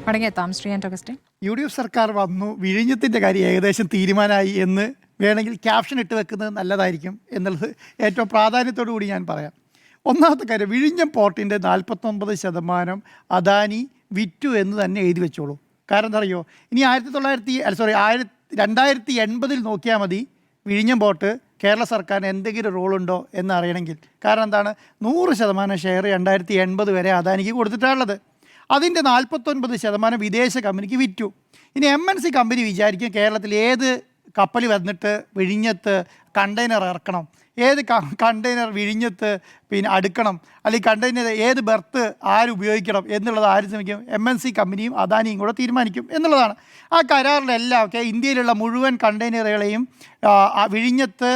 മടങ്ങിയെത്താം Shri Augustine. UDF സർക്കാർ വന്നു, വിഴിഞ്ഞത്തിൻ്റെ കാര്യം ഏകദേശം തീരുമാനമായി എന്ന് വേണമെങ്കിൽ ക്യാപ്ഷൻ ഇട്ട് വെക്കുന്നത് നല്ലതായിരിക്കും എന്നുള്ളത് ഏറ്റവും പ്രാധാന്യത്തോടു കൂടി ഞാൻ പറയാം. ഒന്നാമത്തെ കാര്യം, വിഴിഞ്ഞം പോർട്ടിൻ്റെ 49% അദാനി വിറ്റു എന്ന് തന്നെ എഴുതി വെച്ചോളൂ. കാരണം എന്താ അറിയോ, ഇനി 2080 നോക്കിയാൽ മതി വിഴിഞ്ഞം പോർട്ട് കേരള സർക്കാരിന് എന്തെങ്കിലും റോളുണ്ടോ എന്നറിയണമെങ്കിൽ. കാരണം എന്താണ്, 100% ഷെയർ 2080 വരെ അദാനിക്ക് കൊടുത്തിട്ടാണുള്ളത്. അതിൻ്റെ 49% വിദേശ കമ്പനിക്ക് വിറ്റു. ഇനി MNC കമ്പനി വിചാരിക്കും കേരളത്തിൽ ഏത് കപ്പൽ വന്നിട്ട് വിഴിഞ്ഞത്ത് കണ്ടെയ്നർ ഇറക്കണം, ഏത് കണ്ടെയ്നർ വിഴിഞ്ഞത്ത് പിന്നെ അടുക്കണം, അല്ലെങ്കിൽ കണ്ടെയ്നർ ഏത് ബെർത്ത് ആരുപയോഗിക്കണം എന്നുള്ളത് ആര് ശ്രമിക്കും? MNC കമ്പനിയും അദാനിയും കൂടെ തീരുമാനിക്കും എന്നുള്ളതാണ്. ആ കരാറിലെല്ലാം ഇന്ത്യയിലുള്ള മുഴുവൻ കണ്ടെയ്നറുകളെയും വിഴിഞ്ഞത്ത്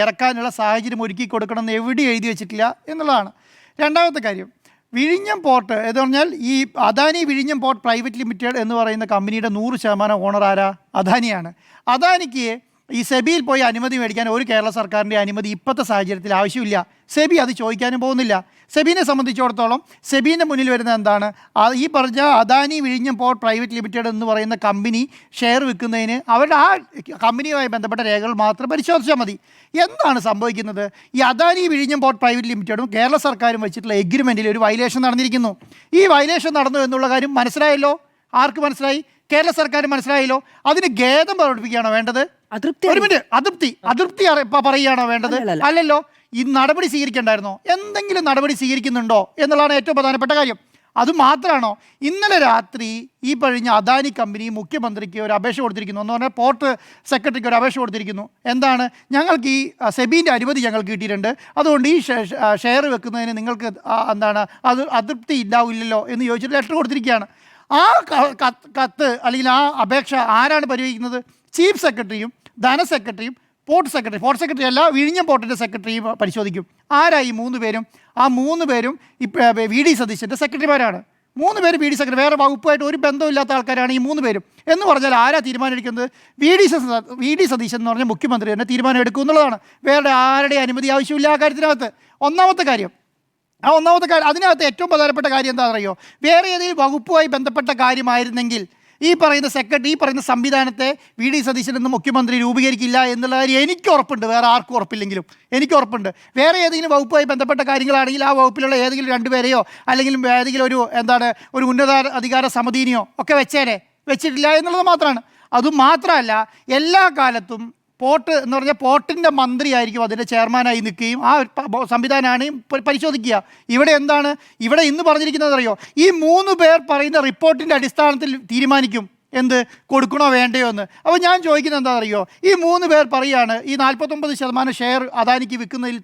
ഇറക്കാനുള്ള സാഹചര്യം ഒരുക്കി കൊടുക്കണം എന്ന് എവിടെ എഴുതി വെച്ചിട്ടില്ല എന്നുള്ളതാണ്. രണ്ടാമത്തെ കാര്യം, വിഴിഞ്ഞം പോർട്ട് എന്ന് പറഞ്ഞാൽ ഈ അദാനി വിഴിഞ്ഞം പോർട്ട് പ്രൈവറ്റ് ലിമിറ്റഡ് എന്ന് പറയുന്ന കമ്പനിയുടെ 100% ഓണർ ആരാ? അദാനിയാണ്. അദാനിക്ക് ഈ സെബിയിൽ പോയി അനുമതി മേടിക്കാൻ ഒരു കേരള സർക്കാരിൻ്റെ അനുമതി ഇപ്പോഴത്തെ സാഹചര്യത്തിൽ ആവശ്യമില്ല. സെബി അത് ചോദിക്കാനും പോകുന്നില്ല. സെബീനെ സംബന്ധിച്ചിടത്തോളം സെബീൻ്റെ മുന്നിൽ വരുന്നത് എന്താണ്? ഈ പറഞ്ഞ അദാനി വിഴിഞ്ഞം പോർട്ട് പ്രൈവറ്റ് ലിമിറ്റഡ് എന്ന് പറയുന്ന കമ്പനി ഷെയർ വിൽക്കുന്നതിന് അവരുടെ ആ കമ്പനിയുമായി ബന്ധപ്പെട്ട രേഖകൾ മാത്രം പരിശോധിച്ചാൽ മതി. എന്താണ് സംഭവിക്കുന്നത്? ഈ അദാനി വിഴിഞ്ഞം പോർട്ട് പ്രൈവറ്റ് ലിമിറ്റഡും കേരള സർക്കാരും വെച്ചിട്ടുള്ള എഗ്രിമെൻറ്റിൽ ഒരു വയലേഷൻ നടന്നിരിക്കുന്നു. ഈ വയലേഷൻ നടന്നു എന്നുള്ള കാര്യം മനസ്സിലായല്ലോ. ആർക്ക് മനസ്സിലായി? കേരള സർക്കാർ മനസ്സിലായല്ലോ. അതിന് ഖേദം പ്രകടിപ്പിക്കുകയാണോ വേണ്ടത്? ഒരു മിനിറ്റ്, അതൃപ്തി പറയുകയാണോ വേണ്ടത്? അല്ലല്ലോ. ഈ നടപടി സ്വീകരിക്കേണ്ടായിരുന്നോ? എന്തെങ്കിലും നടപടി സ്വീകരിക്കുന്നുണ്ടോ എന്നുള്ളതാണ് ഏറ്റവും പ്രധാനപ്പെട്ട കാര്യം. അതുമാത്രമാണോ? ഇന്നലെ രാത്രി ഈ കഴിഞ്ഞ അദാനി കമ്പനി മുഖ്യമന്ത്രിക്ക് ഒരു അപേക്ഷ കൊടുത്തിരിക്കുന്നു. എന്ന് പറഞ്ഞാൽ പോർട്ട് സെക്രട്ടറിക്ക് ഒരു അപേക്ഷ കൊടുത്തിരിക്കുന്നു. എന്താണ്? ഞങ്ങൾക്ക് ഈ സെബീൻ്റെ അനുമതി ഞങ്ങൾക്ക് കിട്ടിയിട്ടുണ്ട്, അതുകൊണ്ട് ഈ ഷെയർ വെക്കുന്നതിന് നിങ്ങൾക്ക് എന്താണ് അതൃപ്തി ഇല്ലല്ലോ എന്ന് ചോദിച്ചിട്ട് ലെറ്റർ കൊടുത്തിരിക്കുകയാണ്. ആ കത്ത് അല്ലെങ്കിൽ ആ അപേക്ഷ ആരാണ് പരിഹരിക്കുന്നത്? ചീഫ് സെക്രട്ടറിയും ധനസെക്രട്ടറിയും പോർട്ട് സെക്രട്ടറി അല്ല, വിഴിഞ്ഞം പോർട്ടിൻ്റെ സെക്രട്ടറിയും പരിശോധിക്കും. ആരാ ഈ 3 പേരും? ആ 3 പേരും VD സതീശൻ്റെ സെക്രട്ടറിമാരാണ്. 3 പേര് VD സെക്രട്ടറി, വേറെ വകുപ്പായിട്ട് ഒരു ബന്ധമില്ലാത്ത ആൾക്കാരാണ് ഈ 3 പേരും. എന്ന് പറഞ്ഞാൽ ആരാ തീരുമാനം എടുക്കുന്നത്? VD സതീശൻ എന്ന് പറഞ്ഞാൽ മുഖ്യമന്ത്രി തന്നെ തീരുമാനം എടുക്കും എന്നുള്ളതാണ്. വേറെ ആരുടെ അനുമതി ആവശ്യമില്ല ആ കാര്യത്തിനകത്ത്. ഒന്നാമത്തെ കാര്യം. അതിനകത്ത് ഏറ്റവും പ്രധാനപ്പെട്ട കാര്യം എന്താണെന്ന് അറിയോ? വേറെ ഏതെങ്കിലും വകുപ്പുമായി ബന്ധപ്പെട്ട കാര്യമായിരുന്നെങ്കിൽ ഈ പറയുന്ന സംവിധാനത്തെ VD സതീശൻ എന്ന് മുഖ്യമന്ത്രി രൂപീകരിക്കില്ല എന്നുള്ള കാര്യം എനിക്ക് ഉറപ്പുണ്ട്. വേറെ ആർക്കും ഉറപ്പില്ലെങ്കിലും എനിക്ക് ഉറപ്പുണ്ട്. വേറെ ഏതെങ്കിലും വകുപ്പുമായി ബന്ധപ്പെട്ട കാര്യങ്ങളാണെങ്കിൽ ആ വകുപ്പിലുള്ള ഏതെങ്കിലും 2 പേരെയോ അല്ലെങ്കിൽ ഏതെങ്കിലും ഒരു ഉന്നതാധികാര സമിതിനെയോ ഒക്കെ വെച്ചിട്ടില്ല എന്നുള്ളത് മാത്രമാണ്. അതുമാത്രമല്ല, എല്ലാ കാലത്തും പോർട്ട് എന്ന് പറഞ്ഞാൽ പോർട്ടിൻ്റെ മന്ത്രിയായിരിക്കും അതിൻ്റെ ചെയർമാനായി നിൽക്കുകയും ആ സംവിധാനമാണ് പരിശോധിക്കുക. ഇവിടെ എന്താണ് ഇന്ന് പറഞ്ഞിരിക്കുന്നത് അറിയോ? ഈ 3 പേർ പറയുന്ന റിപ്പോർട്ടിൻ്റെ അടിസ്ഥാനത്തിൽ തീരുമാനിക്കും എന്ത് കൊടുക്കണോ വേണ്ടയോ എന്ന്. അപ്പോൾ ഞാൻ ചോദിക്കുന്നത് എന്താ അറിയോ? ഈ 3 പേർ പറയുകയാണ് ഈ 49% ഷെയർ അദാനിക്ക് വിൽക്കുന്നതിൽ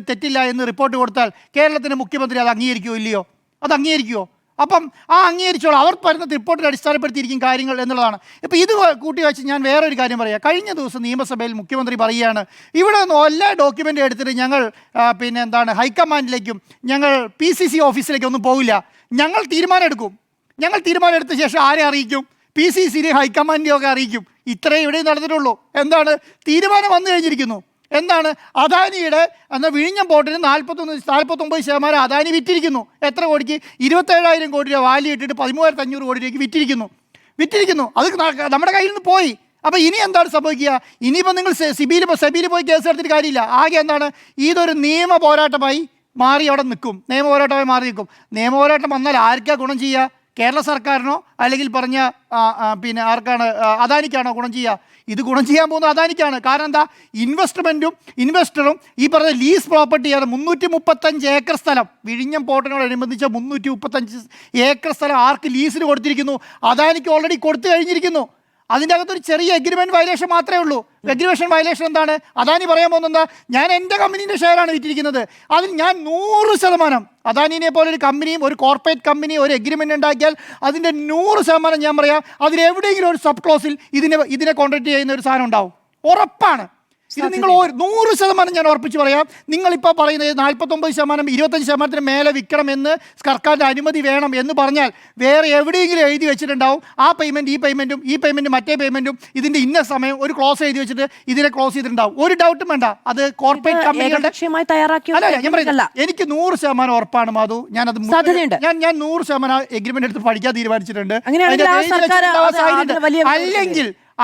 തെറ്റില്ല എന്ന് റിപ്പോർട്ട് കൊടുത്താൽ കേരളത്തിൻ്റെ മുഖ്യമന്ത്രി അത് അംഗീകരിക്കുമോ ഇല്ലയോ? അത് അംഗീകരിക്കുമോ? അപ്പം അംഗീകരിച്ചോളൂ. അവർ പറയുന്ന റിപ്പോർട്ടിൽ അടിസ്ഥാനപ്പെടുത്തിയിരിക്കും കാര്യങ്ങൾ എന്നുള്ളതാണ്. ഇപ്പോൾ ഇത് കൂട്ടി വെച്ച് ഞാൻ വേറൊരു കാര്യം പറയാം. കഴിഞ്ഞ ദിവസം നിയമസഭയിൽ മുഖ്യമന്ത്രി പറയുകയാണ്, ഇവിടെ നിന്ന് എല്ലാ ഡോക്യുമെൻ്റ് എടുത്തിട്ട് ഞങ്ങൾ ഹൈക്കമാൻഡിലേക്കും ഞങ്ങൾ PCC ഓഫീസിലേക്കൊന്നും പോകില്ല. ഞങ്ങൾ തീരുമാനം എടുത്ത ശേഷം ആരെ അറിയിക്കും? PCCനെയും ഹൈക്കമാൻഡിനെയും ഒക്കെ അറിയിക്കും. ഇത്രയും ഇവിടെ നടന്നിട്ടുള്ളൂ. തീരുമാനം വന്നു കഴിഞ്ഞിരിക്കുന്നു. അദാനിയുടെ വിഴിഞ്ഞം പോർട്ടിന് 49% അദാനി വിറ്റിരിക്കുന്നു. എത്ര കോടിക്ക്? 27,000 കോടി രൂപ വാല്യൂ ഇട്ടിട്ട് 13,500 കോടി രൂപയ്ക്ക് വിറ്റിരിക്കുന്നു. അത് നമ്മുടെ കയ്യിൽ നിന്ന് പോയി. അപ്പോൾ ഇനി എന്താണ് സംഭവിക്കുക? ഇനിയിപ്പോൾ നിങ്ങൾ സെബിയിൽ പോയി കേസ് എടുത്തിട്ട് കാര്യമില്ല. ആകെ ഇതൊരു നിയമ പോരാട്ടമായി മാറി നിൽക്കും. വന്നാൽ ആർക്കാണ് ഗുണം ചെയ്യുക? കേരള സർക്കാരിനോ അല്ലെങ്കിൽ ആർക്കാണ്? അദാനിക്കാണോ ഗുണം ചെയ്യുക? ഇത് ഗുണം ചെയ്യാൻ പോകുന്നത് അദാനിക്കാണ്. കാരണം എന്താ? ഇൻവെസ്റ്ററും ഈ പറഞ്ഞ ലീസ് പ്രോപ്പർട്ടിയാണ് 335 ഏക്കർ സ്ഥലം. വിഴിഞ്ഞം പോർട്ടിനോടനുബന്ധിച്ച 335 ഏക്കർ സ്ഥലം ആർക്ക് ലീസിന് കൊടുത്തിരിക്കുന്നു? അദാനിക്ക് ഓൾറെഡി കൊടുത്തു കഴിഞ്ഞിരിക്കുന്നു. അതിൻ്റെ അകത്തൊരു ചെറിയ എഗ്രിമെൻറ്റ് വയലേഷൻ മാത്രമേ ഉള്ളൂ. എഗ്രിമെൻഷൻ വയലേഷൻ എന്താണ്? അദാനി പറയാൻ പോകുന്നത് എന്താ? ഞാൻ എൻ്റെ കമ്പനീൻ്റെ ഷെയറാണ് വിറ്റിരിക്കുന്നത്, അതിൽ ഞാൻ 100% അദാനിനെ പോലെ ഒരു കമ്പനിയും ഒരു കോർപ്പറേറ്റ് കമ്പനി ഒരു എഗ്രിമെൻ്റ് ഉണ്ടാക്കിയാൽ അതിൻ്റെ 100% ഞാൻ പറയാം അതിലെവിടെയെങ്കിലും ഒരു സബ് ക്ലോസിൽ ഇതിനെ കോൺട്രാക്ട് ചെയ്യുന്ന ഒരു സാധനം ഉണ്ടാവും. ഉറപ്പാണ്. ഇത് നിങ്ങൾ 100% ഞാൻ ഉറപ്പിച്ച് പറയാം. നിങ്ങളിപ്പോൾ പറയുന്നത് 49%, 25% മേലെ വിൽക്കണമെന്ന് സർക്കാരിൻ്റെ അനുമതി വേണം എന്ന് പറഞ്ഞാൽ വേറെ എവിടെയെങ്കിലും എഴുതി വെച്ചിട്ടുണ്ടാവും ആ പേയ്മെൻറ്റ് ഈ പേയ്മെൻറ്റും മറ്റേ പേയ്മെൻറ്റും ഇതിൻ്റെ ഇന്ന സമയം ഒരു ക്ലോസ് എഴുതി വെച്ചിട്ട് ഇതിനെ ക്ലോസ് ചെയ്തിട്ടുണ്ടാവും. ഒരു ഡൗട്ടും വേണ്ട. അത് കോർപ്പറേറ്റ് കമ്പനികളുടെ അല്ല ഞാൻ പറയുന്നില്ല. എനിക്ക് 100% ഉറപ്പാണ് മാധു. ഞാനത് 100% എഗ്രിമെന്റ് എടുത്ത് പഠിക്കാൻ തീരുമാനിച്ചിട്ടുണ്ട്.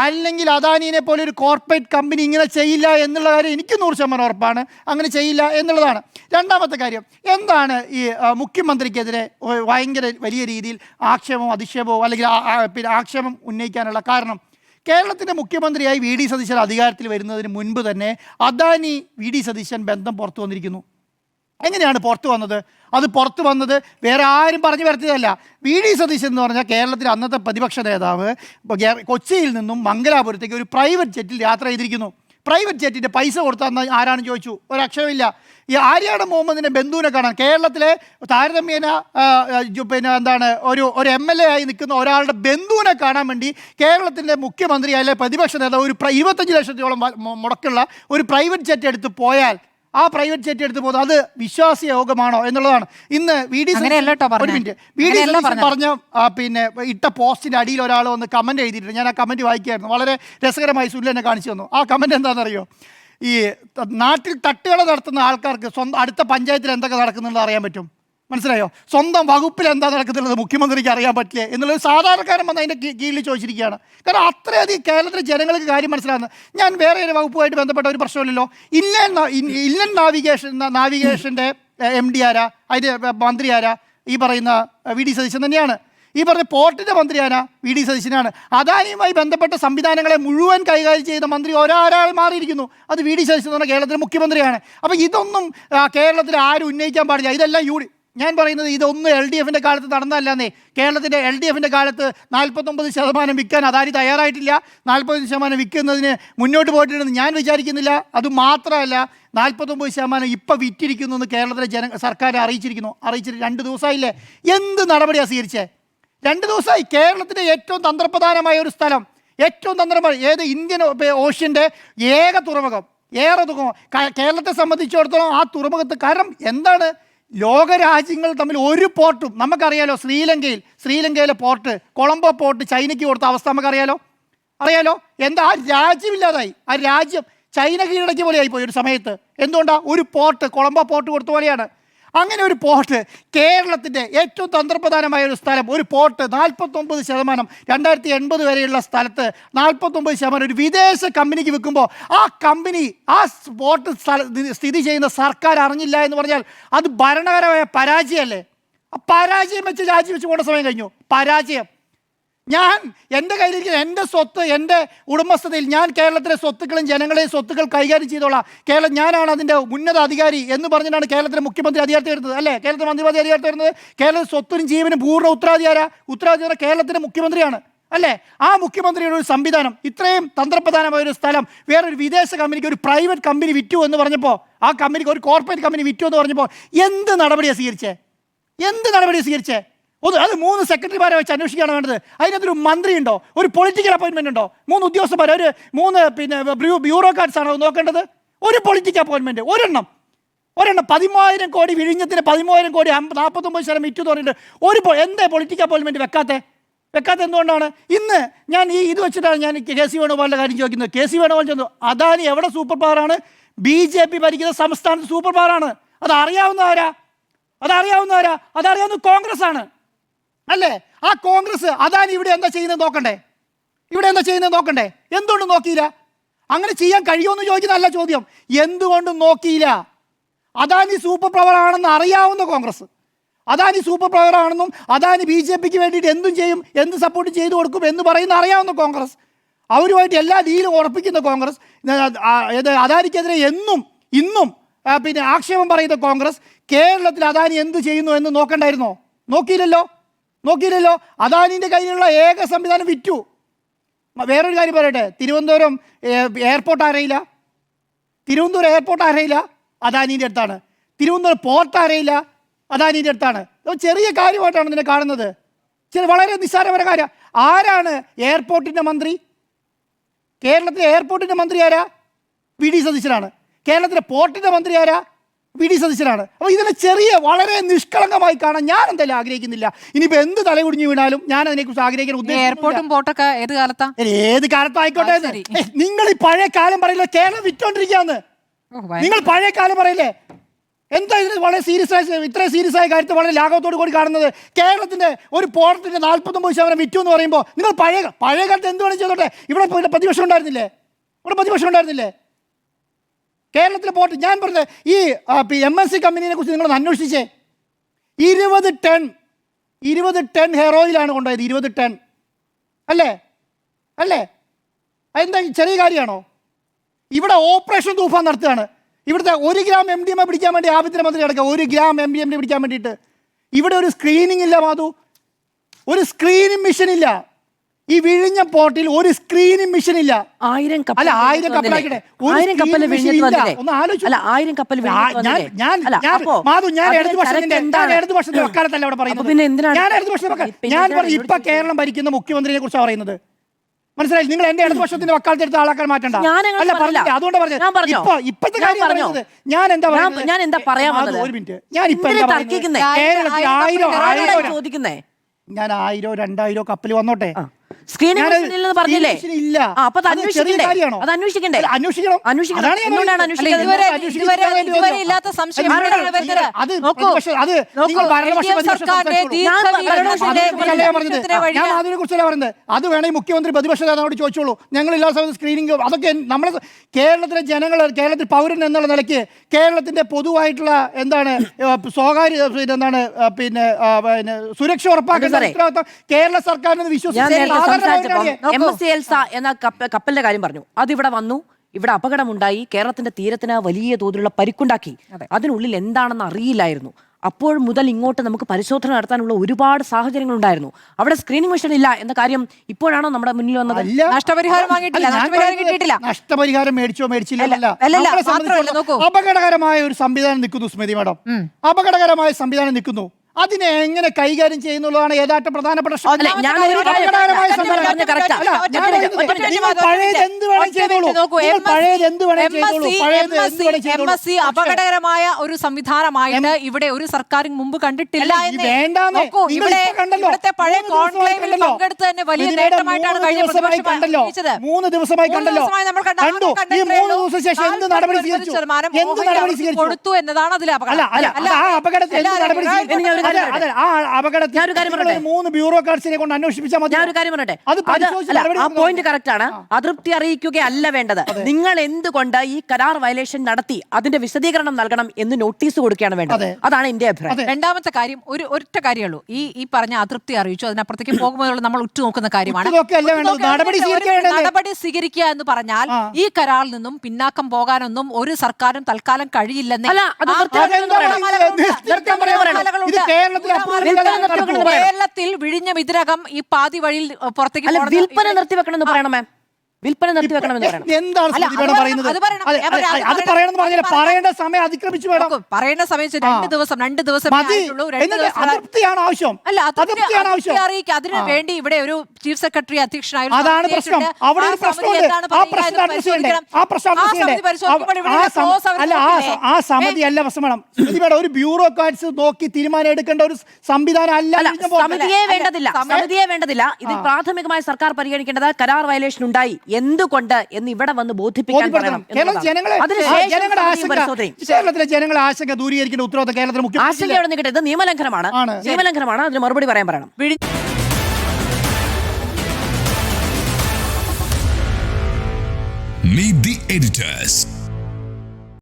അല്ലെങ്കിൽ അദാനിയെ പോലെ ഒരു കോർപ്പറേറ്റ് കമ്പനി ഇങ്ങനെ ചെയ്യില്ല എന്നുള്ള കാര്യം എനിക്ക് 100% ഉറപ്പാണ്. അങ്ങനെ ചെയ്യില്ല എന്നുള്ളതാണ്. രണ്ടാമത്തെ കാര്യം, എന്താണ് ഈ മുഖ്യമന്ത്രിക്കെതിരെ ഭയങ്കര വലിയ രീതിയിൽ ആക്ഷേപവും അധിക്ഷേപവും അല്ലെങ്കിൽ പിന്നെ ആക്ഷേപം ഉന്നയിക്കാനുള്ള കാരണം? കേരളത്തിൻ്റെ മുഖ്യമന്ത്രിയായി വി ഡി സതീശൻ അധികാരത്തിൽ വരുന്നതിന് മുൻപ് തന്നെ അദാനി വി ഡി സതീശൻ ബന്ധം പുറത്തു വന്നിരിക്കുന്നു. എങ്ങനെയാണ് പുറത്തു വന്നത്? അത് പുറത്തു വന്നത് വേറെ ആരും പറഞ്ഞു വരുത്തിയതല്ല. വി ഡി സതീശൻ എന്ന് പറഞ്ഞാൽ കേരളത്തിലെ അന്നത്തെ പ്രതിപക്ഷ നേതാവ് കൊച്ചിയിൽ നിന്നും മംഗലാപുരത്തേക്ക് ഒരു പ്രൈവറ്റ് ജെറ്റിൽ യാത്ര ചെയ്തിരിക്കുന്നു. പ്രൈവറ്റ് ജെറ്റിൻ്റെ പൈസ കൊടുത്താൽ ആരാണെന്ന് ചോദിച്ചു. ഒരക്ഷരമില്ല. ഈ ആര്യാടൻ മുഹമ്മദിൻ്റെ ബന്ധുവിനെ കാണാൻ കേരളത്തിലെ താരതമ്യേന പിന്നെ എന്താണ് ഒരു MLA ആയി നിൽക്കുന്ന ഒരാളുടെ ബന്ധുവിനെ കാണാൻ വേണ്ടി കേരളത്തിൻ്റെ മുഖ്യമന്ത്രി അല്ലെങ്കിൽ പ്രതിപക്ഷ നേതാവ് ഒരു 25 ലക്ഷത്തോളം മുടക്കുള്ള ഒരു പ്രൈവറ്റ് ജെറ്റ് എടുത്ത് പോയാൽ ആ പ്രൈവറ്റ് ജെറ്റ് എടുത്ത് പോകുന്നത് അത് വിശ്വാസയോഗ്യമാണോ എന്നുള്ളതാണ്. ഇന്ന് വി ഡി പറഞ്ഞ പിന്നെ ഇട്ട പോസ്റ്റിൻ്റെ അടിയിൽ ഒരാൾ വന്ന് കമൻറ്റ് എഴുതിയിട്ടുണ്ട്. ഞാൻ ആ കമൻറ്റ് വായിക്കുകയായിരുന്നു. വളരെ രസകരമായി സുനിൽ എന്നെ കാണിച്ചു തന്നു. ആ കമൻറ്റ് എന്താണെന്നറിയോ? ഈ നാട്ടിൽ തട്ടുകട നടത്തുന്ന ആൾക്കാർക്ക് സ്വന്തം അടുത്ത പഞ്ചായത്തിൽ എന്തൊക്കെ നടക്കുന്നുള്ളത് അറിയാൻ പറ്റും. മനസ്സിലായോ? സ്വന്തം വകുപ്പിൽ എന്താ നടക്കുന്നുള്ളത് മുഖ്യമന്ത്രിക്ക് അറിയാൻ പറ്റില്ലേ എന്നുള്ളത് സാധാരണക്കാരൻ വന്ന് അതിൻ്റെ കീഴിൽ ചോദിച്ചിരിക്കുകയാണ്. കാരണം അത്രയധികം കേരളത്തിലെ ജനങ്ങൾക്ക് കാര്യം മനസ്സിലാകുന്നത്. ഞാൻ വേറെ ഒരു വകുപ്പുമായിട്ട് ബന്ധപ്പെട്ട ഒരു പ്രശ്നമില്ലല്ലോ. ഇൻലൻഡ് നാവിഗേഷൻ്റെ MD ആരാ? അതിൻ്റെ മന്ത്രി ആരാ? ഈ പറയുന്ന വി ഡി സതീശൻ തന്നെയാണ്. ഈ പറഞ്ഞ പോർട്ടിൻ്റെ മന്ത്രി ആരാ? V D സതീശനാണ്. അദാനിയുമായി ബന്ധപ്പെട്ട സംവിധാനങ്ങളെ മുഴുവൻ കൈകാര്യം ചെയ്ത മന്ത്രി ഒരാൾ മാറിയിരിക്കുന്നു. അത് വി ഡി സതീശൻ എന്ന് പറഞ്ഞാൽ കേരളത്തിലെ മുഖ്യമന്ത്രിയാണ്. അപ്പോൾ ഇതൊന്നും കേരളത്തിൽ ആരും ഉന്നയിക്കാൻ പാടില്ല. ഇതെല്ലാം ഞാൻ പറയുന്നത് ഇതൊന്നും LDFൻ്റെ കാലത്ത് നടന്നതല്ലാന്നേ. കേരളത്തിൻ്റെ LDFൻ്റെ കാലത്ത് 49% വിൽക്കാൻ അദാനി തയ്യാറായിട്ടില്ല. 40% വിൽക്കുന്നതിന് മുന്നോട്ട് പോയിട്ടുണ്ടെന്ന് ഞാൻ വിചാരിക്കുന്നില്ല. അതുമാത്രമല്ല 49% ഇപ്പം വിറ്റിരിക്കുന്നു എന്ന് കേരളത്തിലെ സർക്കാർ അറിയിച്ചിട്ട് 2 ദിവസമായില്ലേ? എന്ത് നടപടിയാണ് സ്വീകരിച്ചേ? 2 ദിവസമായി. കേരളത്തിൻ്റെ ഏറ്റവും തന്ത്രപ്രധാനമായ ഒരു സ്ഥലം, ഏറ്റവും തന്ത്രപരം ഇന്ത്യൻ ഓഷ്യൻ്റെ ഏക തുറമുഖം, കേരളത്തെ സംബന്ധിച്ചിടത്തോളം ആ തുറമുഖത്ത് കാരണം എന്താണ്? ലോകരാജ്യങ്ങൾ തമ്മിൽ ഒരു പോർട്ടും നമുക്കറിയാലോ. ശ്രീലങ്കയിലെ പോർട്ട്, കൊളംബോ പോർട്ട് ചൈനയ്ക്ക് കൊടുത്ത അവസ്ഥ നമുക്കറിയാലോ. എന്താ? ആ രാജ്യമില്ലാതായി. ആ രാജ്യം ചൈന കീഴടക്കിയ പോലെ ആയിപ്പോയി ഒരു സമയത്ത്. എന്തുകൊണ്ടാണ്? ഒരു പോർട്ട്, കൊളംബോ പോർട്ട് കൊടുത്ത പോലെയാണ്. അങ്ങനെ ഒരു പോർട്ട്, കേരളത്തിൻ്റെ ഏറ്റവും തന്ത്രപ്രധാനമായ ഒരു സ്ഥലം, ഒരു പോർട്ട് 49% 2080 വരെയുള്ള സ്ഥലത്ത് 49% ഒരു വിദേശ കമ്പനിക്ക് വിൽക്കുമ്പോൾ ആ കമ്പനി ആ പോർട്ട് സ്ഥിതി ചെയ്യുന്ന സർക്കാർ അറിഞ്ഞില്ല എന്ന് പറഞ്ഞാൽ അത് ഭരണപരമായ പരാജയമല്ലേ? ആ പരാജയം വെച്ച് രാജിവെച്ച് പോകേണ്ട സമയം കഴിഞ്ഞു. പരാജയം. എൻ്റെ കയ്യിലിരിക്കുന്ന എൻ്റെ സ്വത്ത്, എൻ്റെ ഉടമസ്ഥതയിൽ ഞാൻ കേരളത്തിലെ സ്വത്തുക്കളും ജനങ്ങളെയും സ്വത്തുക്കൾ കൈകാര്യം ചെയ്തോളാം. ഞാനാണ് അതിൻ്റെ ഉന്നത അധികാരി എന്ന് പറഞ്ഞിട്ടാണ് കേരളത്തിലെ മുഖ്യമന്ത്രി അധികാരത്തിൽ വരുന്നത്, അല്ലേ? കേരളത്തിലെ മന്ത്രിമാർ അധികാരത്തിൽ വരുന്നത്. കേരളത്തിൽ സ്വത്തിനും ജീവനും പൂർണ്ണ ഉത്തരവാദിയായ കേരളത്തിൻ്റെ മുഖ്യമന്ത്രിയാണ്, അല്ലേ? ആ മുഖ്യമന്ത്രിയുടെ ഒരു സംവിധാനം, ഇത്രയും തന്ത്രപ്രധാനമായ ഒരു സ്ഥലം വേറൊരു വിദേശ കമ്പനിക്ക്, ഒരു പ്രൈവറ്റ് കമ്പനി വിറ്റു എന്ന് പറഞ്ഞപ്പോൾ, ആ കമ്പനിക്ക് ഒരു കോർപ്പറേറ്റ് കമ്പനി വിറ്റു എന്ന് പറഞ്ഞപ്പോൾ എന്ത് നടപടിയാണ് സ്വീകരിച്ചേ? അത് 3 സെക്രട്ടറിമാരെ വെച്ച് അന്വേഷിക്കുകയാണ് വേണ്ടത്. അതിനകത്തൊരു മന്ത്രി ഉണ്ടോ? ഒരു പൊളിറ്റിക്കൽ അപ്പോയിൻമെൻ്റ് ഉണ്ടോ? 3 ഉദ്യോഗസ്ഥന്മാർ, 3 ബ്യൂറോക്രാറ്റ്സ് ആണോ നോക്കേണ്ടത്? ഒരു പൊളിറ്റിക്കൽ അപ്പോയിൻമെൻറ്റ് ഒരെണ്ണം 13,000 കോടി വിഴിഞ്ഞത്തിന് 13,000 കോടി 49% വിറ്റു എന്ന് പറഞ്ഞിട്ട് എന്താ പൊളിറ്റിക്കൽ അപ്പോയിൻമെൻറ്റ് വെക്കാത്ത എന്തുകൊണ്ടാണ്? ഇന്ന് ഞാൻ ഇത് വെച്ചിട്ടാണ് ഞാൻ കെ സി വേണുഗോപാലിൻ്റെ കാര്യം ചോദിക്കുന്നത്. കെ സി വേണുഗോപാൽ ചെന്നു, അദാനി എവിടെ സൂപ്പർ പവറാണ്? BJP ഭരിക്കുന്ന സംസ്ഥാനത്ത് സൂപ്പർ പവറാണ്. അതറിയാവുന്ന കോൺഗ്രസ് ആണ്, അല്ലേ? ആ കോൺഗ്രസ് അദാനി ഇവിടെ എന്താ ചെയ്യുന്നത് നോക്കണ്ടേ? എന്തുകൊണ്ട് നോക്കിയില്ല? അങ്ങനെ ചെയ്യാൻ കഴിയുമെന്ന് ചോദിക്കുന്നതല്ല ചോദ്യം. എന്തുകൊണ്ട് നോക്കിയില്ല? അദാനി സൂപ്പർ പവർ ആണെന്ന് അറിയാവുന്ന കോൺഗ്രസ്, അദാനി സൂപ്പർ പവർ ആണെന്നും അദാനി BJPക്ക് വേണ്ടിയിട്ട് എന്തും ചെയ്യും, എന്ത് സപ്പോർട്ട് ചെയ്തു കൊടുക്കും എന്ന് പറയുന്ന അറിയാവുന്ന കോൺഗ്രസ്, അവരുമായിട്ട് എല്ലാ ഡീലും ഉറപ്പിക്കുന്ന കോൺഗ്രസ്, അദാനിക്കെതിരെ ഇന്നും ആക്ഷേപം പറയുന്ന കോൺഗ്രസ് കേരളത്തിൽ അദാനി എന്ത് ചെയ്യുന്നു എന്ന് നോക്കണ്ടായിരുന്നോ? നോക്കിയില്ലല്ലോ. അദാനിൻ്റെ കയ്യിലുള്ള ഏക സംവിധാനം വിറ്റു. വേറൊരു കാര്യം പറയട്ടെ, തിരുവനന്തപുരം എയർപോർട്ട് ആരയില്ല? അദാനീൻ്റെ അടുത്താണ്. തിരുവനന്തപുരം പോർട്ട് ആരയില്ല? അദാനീൻ്റെ അടുത്താണ്. ചെറിയ കാര്യമായിട്ടാണ് ഇതിനെ കാണുന്നത്. വളരെ നിസ്സാരമായ കാര്യം. ആരാണ് എയർപോർട്ടിൻ്റെ മന്ത്രി? കേരളത്തിലെ എയർപോർട്ടിൻ്റെ മന്ത്രി ആരാ? വി.ഡി. സതീശനാണ്. കേരളത്തിലെ പോർട്ടിന്റെ മന്ത്രി ആരാ? വി.ഡി. സതീശനാണ്. അപ്പോൾ ഇതിനെ ചെറിയ വളരെ നിഷ്കളങ്കമായി കാണാൻ ഞാൻ എന്തായാലും ആഗ്രഹിക്കുന്നില്ല. ഇനിയിപ്പോൾ എന്ത് തലകുടിഞ്ഞു വീണാലും ഞാൻ അതിനെക്കുറിച്ച് ആഗ്രഹിക്കാൻ ഉദ്ദേശിക്കുന്നു. എയർപോർട്ടും പോർട്ടൊക്കെ ഏത് കാലത്താ? ഏത് കാലത്തും ആയിക്കോട്ടെ. നിങ്ങൾ ഈ പഴയ കാലം പറയില്ല, കേരളം വിറ്റോണ്ടിരിക്കാന്ന്. നിങ്ങൾ പഴയ കാലം പറയില്ലേ? എന്താ ഇതിന് വളരെ സീരിയസ് ആയ, ഇത്രയും സീരിയസ് ആയ കാര്യത്തിൽ വളരെ ലാഘവത്തോട് കൂടി കാണുന്നത്? കേരളത്തിന്റെ ഒരു പോർട്ടിന്റെ 49% വിറ്റു എന്ന് പറയുമ്പോൾ നിങ്ങൾ പഴയ കാലത്ത് എന്ത് വേണം ചെയ്തോട്ടെ? ഇവിടെ പ്രതിപക്ഷം ഉണ്ടായിരുന്നില്ലേ? കേരളത്തിലെ പോർട്ട് ഞാൻ പറഞ്ഞത് ഈ MNC കമ്പനീനെ കുറിച്ച് നിങ്ങളൊന്ന് അന്വേഷിച്ചേ. 20 ടൺ ഹെറോയിലാണ് കൊണ്ടുപോയത്. 20 ടൺ അല്ലേ? അതെന്താ ചെറിയ കാര്യമാണോ? ഇവിടെ ഓപ്പറേഷൻ തൂഫാൻ നടത്തുകയാണ്. ഇവിടുത്തെ 1 ഗ്രാം MDMA പിടിക്കാൻ വേണ്ടി ആഭ്യന്തരമന്ത്രി അടക്കുക. 1 ഗ്രാം MDMA പിടിക്കാൻ വേണ്ടിയിട്ട് ഇവിടെ ഒരു സ്ക്രീനിങ് ഇല്ല മാധു, ഒരു സ്ക്രീനിങ് മിഷൻ ഇല്ല. ഈ വിഴിഞ്ഞ പോർട്ടിൽ ഒരു സ്ക്രീനിങ് മിഷൻ ഇല്ല. 1000 കപ്പൽ ആയിക്കട്ടെ, 1000 കപ്പൽ മാധു, ഞാൻ ഇടതുപക്ഷത്തിന്റെ വക്കാലത്തല്ല അവിടെ പറയുന്നത്. ഞാൻ ഇപ്പൊ കേരളം ഭരിക്കുന്ന മുഖ്യമന്ത്രിയെ കുറിച്ചാണ് പറയുന്നത്. മനസ്സിലായി? നിങ്ങൾ എന്റെ ഇടതുപക്ഷത്തിന്റെ വക്കാലത്തെടുത്ത് ആളാക്കാൻ മാറ്റണ്ട. അല്ല പറഞ്ഞില്ല, അതുകൊണ്ട് പറഞ്ഞത് ഇപ്പത്തെ കാര്യം പറയുന്നത്. ഞാൻ എന്താ പറയാ? ഒരു മിനിറ്റ്, ഞാൻ ഇപ്പൊ കേരളത്തിൽ 1000 2000 കപ്പൽ വന്നോട്ടെ. പറഞ്ഞില്ലേ? അത് വേണമെങ്കിൽ മുഖ്യമന്ത്രി പ്രതിപക്ഷ നേതാവിനോട് ചോദിച്ചോളൂ. ഞങ്ങൾ എല്ലാ സമയത്ത് സ്ക്രീനിങ് അതൊക്കെ നമ്മൾ കേരളത്തിലെ ജനങ്ങൾ, കേരളത്തിൽ പൗരൻ എന്നുള്ള നിലയ്ക്ക് കേരളത്തിന്റെ പൊതുവായിട്ടുള്ള എന്താണ് സ്വകാര്യ എന്താണ് പിന്നെ സുരക്ഷ ഉറപ്പാക്കേണ്ട ഉത്തരവാദിത്വം കേരള സർക്കാരിനെ വിശ്വസിച്ച് MSC എൽസ എന്ന കപ്പലിന്റെ കാര്യം പറഞ്ഞു. അതിവിടെ വന്നു, ഇവിടെ അപകടമുണ്ടായി, കേരളത്തിന്റെ തീരത്തിന് വലിയ തോതിലുള്ള പരിക്കുണ്ടാക്കി. അതിനുള്ളിൽ എന്താണെന്ന് അറിയില്ലായിരുന്നു. അപ്പോൾ മുതൽ ഇങ്ങോട്ട് നമുക്ക് പരിശോധന നടത്താനുള്ള ഒരുപാട് സാഹചര്യങ്ങൾ ഉണ്ടായിരുന്നു. അവിടെ സ്ക്രീനിംഗ് മെഷീൻ ഇല്ല എന്ന കാര്യം ഇപ്പോഴാണോ നമ്മുടെ മുന്നിൽ വന്നത്? നഷ്ടപരിഹാരം വാങ്ങിയിട്ടില്ല. നഷ്ടപരിഹാരം മേടിച്ചില്ല. അപകടകരമായ ഒരു സംവിധാനം നിൽക്കുന്നു സ്മൃതി മാഡം, അപകടകരമായ സംവിധാനം നിൽക്കുന്നു. അതിനെ എങ്ങനെ കൈകാര്യം ചെയ്യുന്നുള്ളതാണ് യഥാർത്ഥ പ്രധാനപ്പെട്ട. അപകടകരമായ ഒരു സംവിധാനമായിട്ട് ഇവിടെ ഒരു സർക്കാരും മുമ്പ് കണ്ടിട്ടില്ല. ഇവിടുത്തെ പഴയ കോൺക്ലേവിൽ പങ്കെടുത്ത് തന്നെ വലിയ നേട്ടമായിട്ടാണ് കഴിഞ്ഞ പ്രതിപക്ഷം 3 ദിവസമായി കണ്ടല്ലോ. കൊടുത്തു എന്നതാണ് അതിലെ അപകടത്തിൽ 3 ബ്യൂറോക്രാറ്റ്സിനെ കൊണ്ട് അന്വേഷിപ്പിച്ചാൽ മതി. ഞാൻ ഒരു കാര്യം പറയട്ടെ, ആ പോയിന്റ് കറക്റ്റ് ആണ്. അതൃപ്തി അറിയിക്കുകയല്ല വേണ്ടത്. നിങ്ങൾ എന്തുകൊണ്ട് ഈ കരാർ വയലേഷൻ നടത്തി അതിന്റെ വിശദീകരണം നൽകണം എന്ന് നോട്ടീസ് കൊടുക്കുകയാണ് വേണ്ടത്. അതാണ് എന്റെ അഭിപ്രായം. രണ്ടാമത്തെ കാര്യം, ഒറ്റ കാര്യമുള്ളൂ. ഈ പറഞ്ഞ അതൃപ്തി അറിയിച്ചു, അതിനപ്പുറത്തേക്ക് പോകുമ്പോൾ നമ്മൾ ഉറ്റുനോക്കുന്ന കാര്യമാണ് നടപടി സ്വീകരിക്കുക എന്ന് പറഞ്ഞാൽ ഈ കരാറിൽ നിന്നും പിന്നാക്കം പോകാനൊന്നും ഒരു സർക്കാരും തൽക്കാലം കഴിയില്ലെന്ന് കേരളത്തിൽ വിഴിഞ്ഞം ഇതിനകം ഈ പാതി വഴിയിൽ പുറത്തേക്ക് വിൽപ്പന നിർത്തിവെക്കണം എന്ന് പറയണം മാം. വിൽപ്പന നിർത്തിവെക്കണമെന്ന് പറയണം. പറയേണ്ട സമയം അതിക്രമിച്ചു. പറയേണ്ട സമയം 2 ദിവസം ആവശ്യം. അല്ല, അറിയിക്കുക. അതിനു വേണ്ടി ഇവിടെ ഒരു ചീഫ് സെക്രട്ടറി അധ്യക്ഷനായ ആ സമിതി അല്ല പ്രശ്നം. ഒരു ബ്യൂറോക്രാറ്റ്സ് നോക്കി തീരുമാനം എടുക്കേണ്ട ഒരു സംവിധാനം അല്ല. സമിതിയെ വേണ്ടതില്ല. ഇത് പ്രാഥമികമായി സർക്കാർ പരിഗണിക്കേണ്ടത് കരാർ വയലേഷൻ ഉണ്ടായി എന്തുകൊണ്ട് എന്ന് ഇവിടെ വന്ന് ബോധിപ്പിക്കാൻ പറയണം. കേരളത്തിലെ ജനങ്ങളെ ആശങ്ക ദൂരീകരിക്കേണ്ട ഉത്തരവാദിത്തം കേരളത്തിലെ മുഖ്യ ആശങ്കയോടെ നിൽക്കട്ടെ. ഇത് നിയമലംഘനമാണ്. അതിന് മറുപടി പറയാൻ പറയണം. Meet the editors.